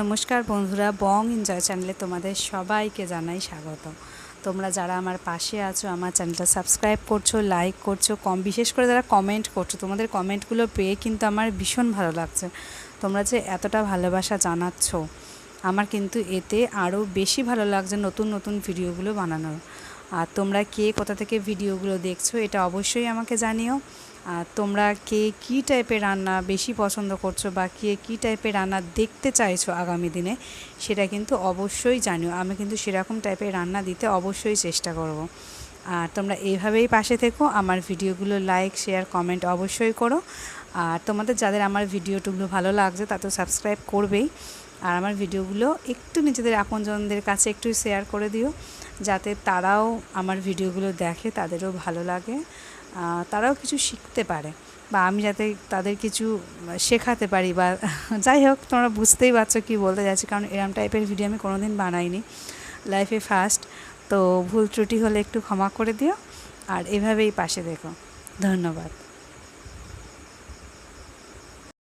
নমস্কার বন্ধুরা, বং এনজয় চ্যানেলে তোমাদের সবাইকে জানাই স্বাগত। তোমরা যারা আমার পাশে আছো, আমার চ্যানেলটা সাবস্ক্রাইব করছো, লাইক করছো, বিশেষ করে যারা কমেন্ট করছো, তোমাদের কমেন্টগুলো পেয়ে কিন্তু আমার ভীষণ ভালো লাগছে। তোমরা যে এতটা ভালোবাসা জানাচ্ছ, আমার কিন্তু এতে আরও বেশি ভালো লাগছে নতুন নতুন ভিডিওগুলো বানানোর। আর তোমরা কে কোথা থেকে ভিডিওগুলো দেখছো এটা অবশ্যই আমাকে জানিও। আর তোমরা কে কী টাইপের রান্না বেশি পছন্দ করছো বা কে কী টাইপের রান্না দেখতে চাইছো আগামী দিনে, সেটা কিন্তু অবশ্যই জানিও। আমি কিন্তু সেরকম টাইপের রান্না দিতে অবশ্যই চেষ্টা করব। আর তোমরা এইভাবেই পাশে থেকো, আমার ভিডিওগুলো লাইক শেয়ার কমেন্ট অবশ্যই করো। আর তোমাদের যাদের আমার ভিডিওগুলো ভালো লাগছে তা তো সাবস্ক্রাইব করবেই। আর আমার ভিডিওগুলো একটু নিজেদের আপনজনদের কাছে একটু শেয়ার করে দিও, যাতে তারাও আমার ভিডিওগুলো দেখে, তাদেরও ভালো লাগে, তারাও কিছু শিখতে পারে বা আমি যাতে তাদের কিছু শেখাতে পারি বা যাই হোক, তোমরা বুঝতেই পারছো কী বলতে যাচ্ছি, কারণ এরম টাইপের ভিডিও আমি কোনো দিন বানাইনি, লাইফে ফার্স্ট। তো ভুল ত্রুটি হলে একটু ক্ষমা করে দিও আর এভাবেই পাশে দেখো। ধন্যবাদ।